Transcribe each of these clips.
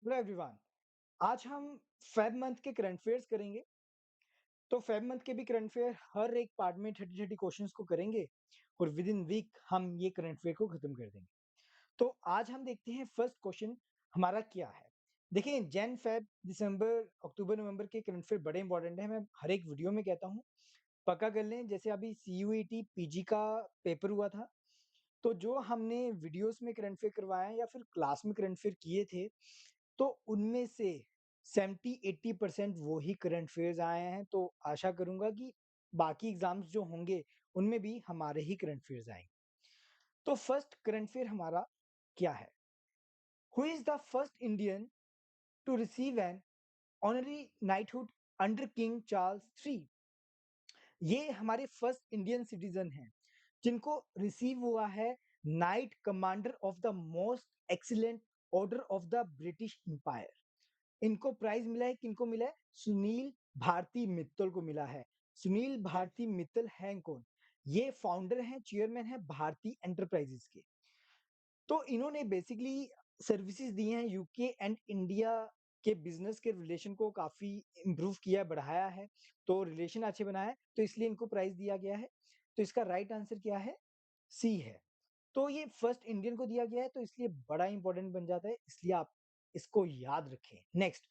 Hello everyone. आज हम Feb month के करंट अफेयर्स करेंगे। तो फेब मंथ के भी करंट अफेयर हर एक पार्ट में 30 क्वेश्चंस को करेंगे और विद इन वीक हम ये करंट अफेयर को खत्म कर देंगे। तो आज हम देखते हैं फर्स्ट क्वेश्चन हमारा क्या है। देखिए, जैन फेब दिसंबर अक्टूबर नवंबर के करंट अफेयर बड़े इंपॉर्टेंट है। मैं हर एक वीडियो में कहता हूँ, पक्का कर लें। जैसे अभी CUET पीजी का पेपर हुआ था, तो जो हमने वीडियोस में करंट अफेयर करवाए हैं या फिर क्लास में करंट अफेयर किए थे, तो उनमें से 70-80% वो ही करंट अफेयर्स आए हैं। तो आशा करूंगा कि बाकी एग्जाम्स जो होंगे उनमें भी हमारे ही करंट अफेयर्स आएंगे। तो फर्स्ट करंट अफेयर हमारा क्या है? Who is the first Indian to receive an honorary knighthood under king Charles three? ये हमारे फर्स्ट इंडियन सिटीजन हैं जिनको रिसीव हुआ है Knight Commander of the Most Excellent Order of the British Empire. इनको प्राइज मिला है। किनको मिला है? सुनील भारती मित्तल को मिला है। सुनील भारती मित्तल हैं कौन? ये फाउंडर हैं, चेयरमैन है भारती एंटरप्राइजेस के। तो इन्होंने बेसिकली सर्विसेज दी हैं यूके एंड इंडिया के बिजनेस के रिलेशन को काफी इम्प्रूव किया है, बढ़ाया है। तो रिलेशन अच्छे बनाए, तो इसलिए इनको प्राइज दिया गया है। तो इसका राइट आंसर क्या है? सी है। तो ये फर्स्ट इंडियन को दिया गया है, तो इसलिए बड़ा इंपॉर्टेंट बन जाता है, इसलिए आप इसको याद रखें। Next,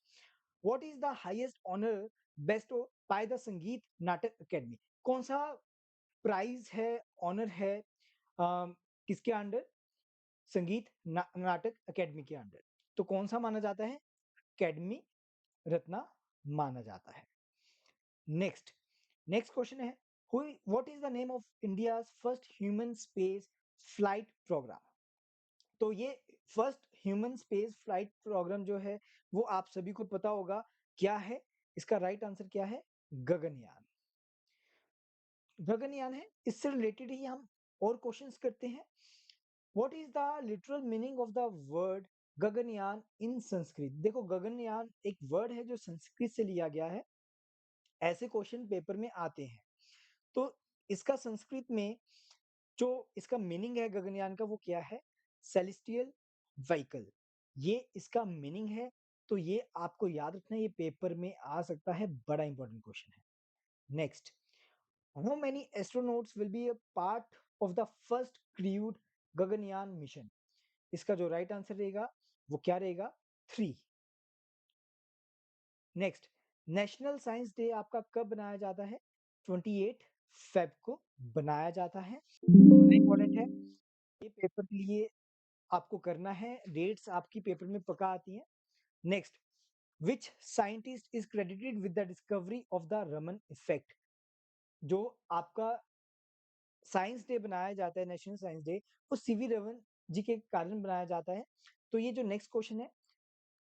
what is the highest honour bestowed by the Sangeet Natak academy? कौन सा प्राइज है, ऑनर है, किसके अंडर? संगीत नाटक अकेडमी के अंडर। तो कौन सा माना जाता है? अकेडमी रत्ना माना जाता है। नेक्स्ट, नेक्स्ट क्वेश्चन है, what is the name of India first human space flight programme? तो ये first human space flight programme जो है वो आप सभी को पता होगा क्या है। इसका राइट आंसर क्या है? गगनयान। गगनयान है। इससे रिलेटेड ही हम और क्वेश्चंस करते हैं। What is the literal meaning of the word Gaganyaan in Sanskrit? देखो, गगनयान एक वर्ड है जो संस्कृत से लिया गया है। ऐसे क्वेश्चन पेपर में आते हैं। तो इसका संस्कृत में जो इसका मीनिंग है गगनयान का, वो क्या है? सेलेस्टियल व्हीकल, ये इसका मीनिंग है। तो ये आपको याद रखना है, ये पेपर में आ सकता है, बड़ा इंपॉर्टेंट क्वेश्चन है। Next, how many astronauts will be a part of the first crude Gaganyaan mission? इसका जो राइट आंसर रहेगा वो क्या रहेगा? 3। नेक्स्ट, नेशनल साइंस डे आपका कब बनाया जाता है? 28 फेब को बनाया जाता है। बड़ा इंपॉर्टेंट है, ये पेपर के लिए आपको करना है। डेट्स आपकी पेपर में पक्का आती हैं। Next, which scientist is credited with the discovery of the Raman effect? जो आपका साइंस डे बनाया जाता है, नेशनल साइंस डे, वो सीवी रमन जी के कारण बनाया जाता है। तो ये जो नेक्स्ट क्वेश्चन है,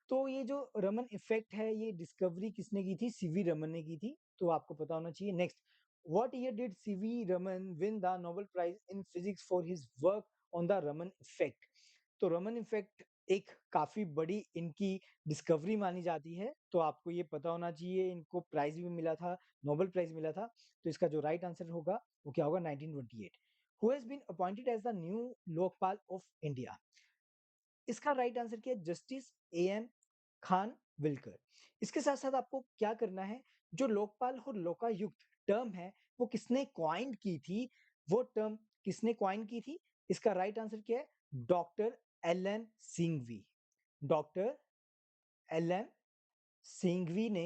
तो ये जो रमन इफेक्ट है, ये डिस्कवरी किसने की थी? सीवी रमन ने की थी। तो आपको पता होना चाहिए। Next, what year did CV Raman win the Nobel prize in physics for his work on the Raman effect? तो रमन इफेक्ट एक काफी बड़ी इनकी डिस्कवरी मानी जाती है। तो आपको ये पता होना चाहिए, इनको प्राइज भी मिला था, नोबेल प्राइज मिला था। तो इसका जो राइट आंसर होगा वो क्या होगा? 1928। Who has been appointed as the new Lokpal of India? इसका राइट आंसर क्या है? Justice AM Khanwilkar. इसके साथ साथ आपको क्या करना है, जो लोकपाल और लोकायुक्त टर्म है वो किसने क्वाइन की थी? वो टर्म किसने क्वाइन की थी? इसका राइट आंसर क्या है? Doctor LN Singhvi. Doctor LN Singhvi ने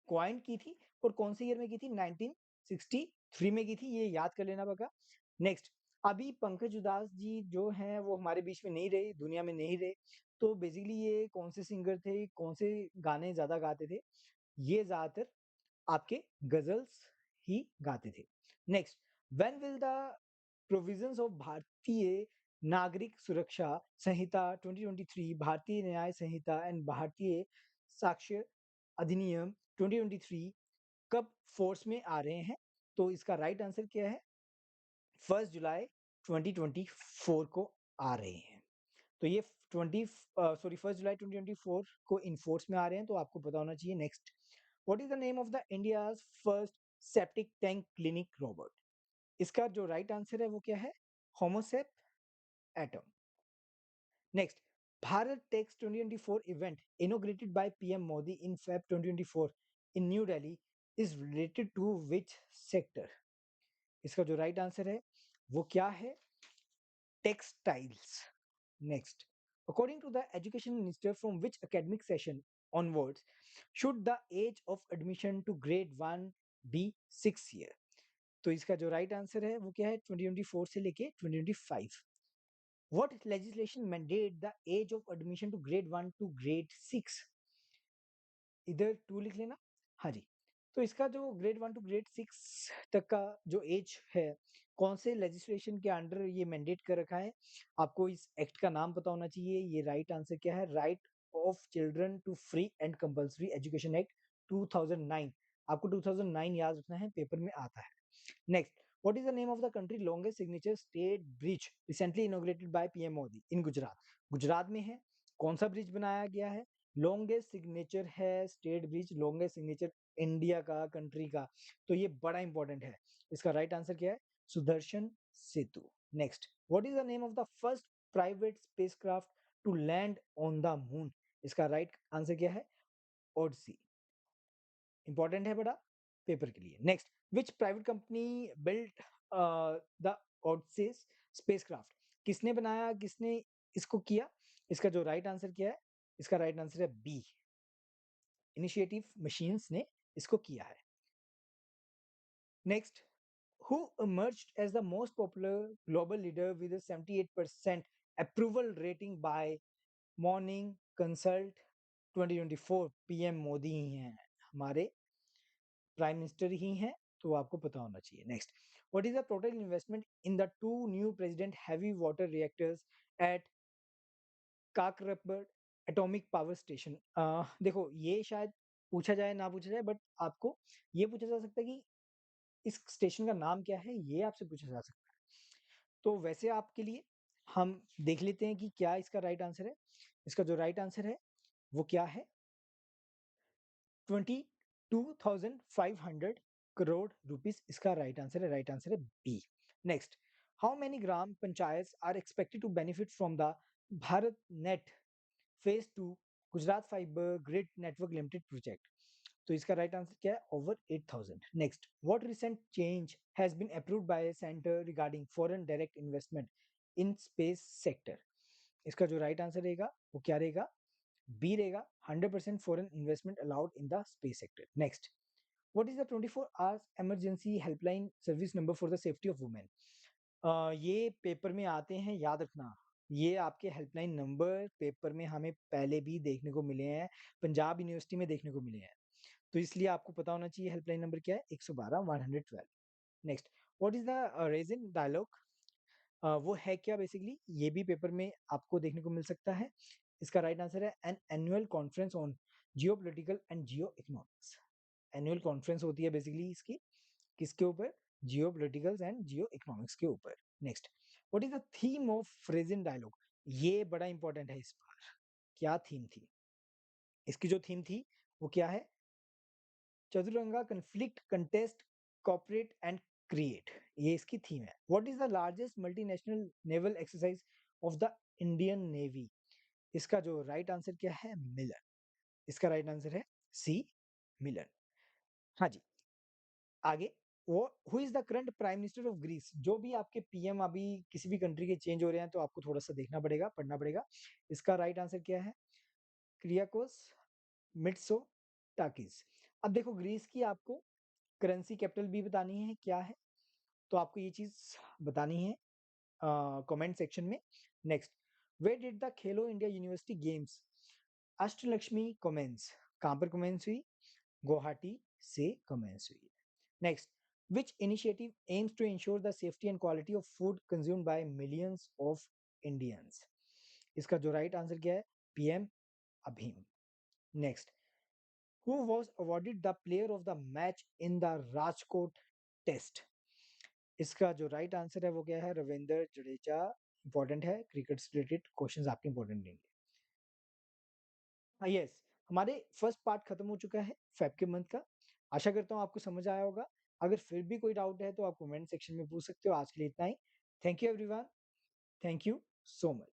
क्वाइन की थी। और कौन से ईयर में की थी? 1963 में की थी। ये याद कर लेना पड़ेगा। नेक्स्ट, अभी पंकज उधास जी जो हैं वो हमारे बीच में नहीं रहे, दुनिया में नहीं रहे। तो बेसिकली ये कौन से सिंगर थे, कौन से गाने ज्यादा गाते थे? ये ज्यादातर आपके गजल्स ही गाते थे। Next, when will the provisions of भारतीय नागरिक सुरक्षा संहिता 2023, भारतीय न्याय संहिता एंड भारतीय साक्ष्य अधिनियम 2023 कब फोर्स में आ रहे हैं? तो इसका राइट आंसर क्या है? 1 जुलाई 2024 को आ रहे हैं। तो ये 1 जुलाई 2024 को इनफोर्स में आ रहे हैं, तो आपको पता होना चाहिए। Next, what is the name of the India's first septic tank clinic robot? इसका जो राइट आंसर है वो क्या है? होमोसेप atom. Next, Bharat Tech's 2024 event inaugurated by PM Modi in Feb 2024 in New Delhi is related to which sector? इसका जो right answer है वो क्या है? Textiles. Next, according to the education minister, from which academic session onwards should the age of admission to grade 1 be 6 year? तो इसका जो right answer है वो क्या है? 2024 से लेके 2025. What legislation mandate the age of admission to grade 1 to grade 6? इधर 2 लिख लेना. हाँ जी. तो इसका जो ग्रेड 1 टू ग्रेड 6 तक का जो एज है, कौन से लेजिस्लेशन के अंडर ये मैंडेट कर रखा है? आपको इस एक्ट का नाम पता होना चाहिए. ये राइट आंसर क्या है? Right of children to free and compulsory education act 2009. आपको 2009 याद रखना है, पेपर में आता है. Next, what is the name of the country longest signature state bridge recently inaugurated by PM Modi in Gujarat? Gujarat में है. कौन सा ब्रिज बनाया गया है? लॉन्गेस्ट सिग्नेचर है state bridge, longest signature India का, कंट्री का. तो ये बड़ा इंपॉर्टेंट है. इसका राइट आंसर क्या है? Sudarshan Setu. Next, what is the name of the first private spacecraft to land on the moon? इसका राइट आंसर क्या है? ओडिसी. इंपॉर्टेंट है बड़ा पेपर के लिए. Next, which private company built the Odyssey spacecraft? किसने बनाया, किसने इसको किया? इसका जो राइट आंसर क्या है? इसका राइट आंसर है बी, इनिशिएटिव मशीन्स ने इसको किया है. Next, who emerged as the most popular global leader with a 78% approval rating by Morning Consult 2024? PM Modi ही हैं, हमारे प्राइम मिनिस्टर ही हैं, तो आपको पता होना चाहिए. Next, what is the total investment in the 2 new president heavy water reactors at Kakrapar atomic power station? देखो, ये शायद पूछा जाए ना पूछा जाए, बट आपको ये पूछा जा सकता है कि इस स्टेशन का नाम क्या है, ये आपसे पूछा जा सकता है. तो वैसे आपके लिए हम देख लेते हैं कि क्या इसका राइट आंसर है. इसका जो राइट आंसर है वो क्या है? 22,500 करोड़ रुपीस इसका राइट आंसर है. राइट आंसर है B. Next, how many gram panchayat are expected to benefit from the Bharat net phase 2 Gujarat fibre grid network limited project? तो इसका राइट आंसर क्या है? Over 8,000. Next, what recent change has been approved by centre regarding foreign direct investment in space sector? इसका जो right answer रहेगा वो क्या रहेगा? बी रहेगा, 100% foreign investment allowed in the space sector. Next, what is the 24 hours emergency helpline service number for the safety of women? ये paper में आते हैं, याद रखना. ये आपके हेल्पलाइन नंबर पेपर में हमें पहले भी देखने को मिले हैं, पंजाब यूनिवर्सिटी में देखने को मिले हैं, तो इसलिए आपको पता होना चाहिए हेल्पलाइन नंबर क्या है? 112 112. Next, what is the Raisina dialogue? वो है क्या बेसिकली? ये भी पेपर में आपको देखने को मिल सकता है. इसका राइट आंसर है an annual conference on geo political and geo economics. Annual conference होती है बेसिकली इसकी, किसके ऊपर? Geo politicals and geo economics के ऊपर. Next, what is the theme of फ्रेजन डायलॉग? ये बड़ा इंपॉर्टेंट है इस बार. क्या थीम थी? इसकी जो थीम थी वो क्या है? Chaturanga conflict contest cooperate and create, ये इसकी थीम है. What is the largest multinational naval exercise of the Indian navy? इसका जो राइट आंसर क्या है? मिलन. इसका राइट आंसर है सी, मिलन. हाँ जी. आगे, वो who is the current prime minister of Greece? जो भी आपके पीएम अभी किसी भी कंट्री के चेंज हो रहे हैं, तो आपको थोड़ा सा देखना पड़ेगा, पढ़ना पड़ेगा. इसका राइट आंसर क्या है? क्रियाकोस मिट्सो टाकिस. अब देखो, ग्रीस की आपको करेंसी कैपिटल भी बतानी है क्या है, तो आपको ये चीज बतानी है कमेंट सेक्शन में. Next, where did the Khelo India university games Ashtalakshmi commence? कहां पर कमेंस हुई? गुवाहाटी से कमेंस हुई. Next, which initiative aims to ensure the safety and quality of food consumed by millions of Indians? इसका जो राइट आंसर क्या है? पीएम अभीम. Next, who was awarded the player of the match in the Rajkot test? इसका जो right answer है वो क्या है? रविंद्र जडेजा. इंपॉर्टेंट है, क्रिकेट से रिलेटेड क्वेश्चंस आपके इंपॉर्टेंट रहेंगे. हाँ यस, हमारे फर्स्ट पार्ट खत्म हो चुका है फेब के मंथ का. आशा करता हूँ आपको समझ आया होगा. अगर फिर भी कोई डाउट है तो आप कमेंट सेक्शन में पूछ सकते हो. आज के लिए इतना ही. Thank you everyone. Thank you so much.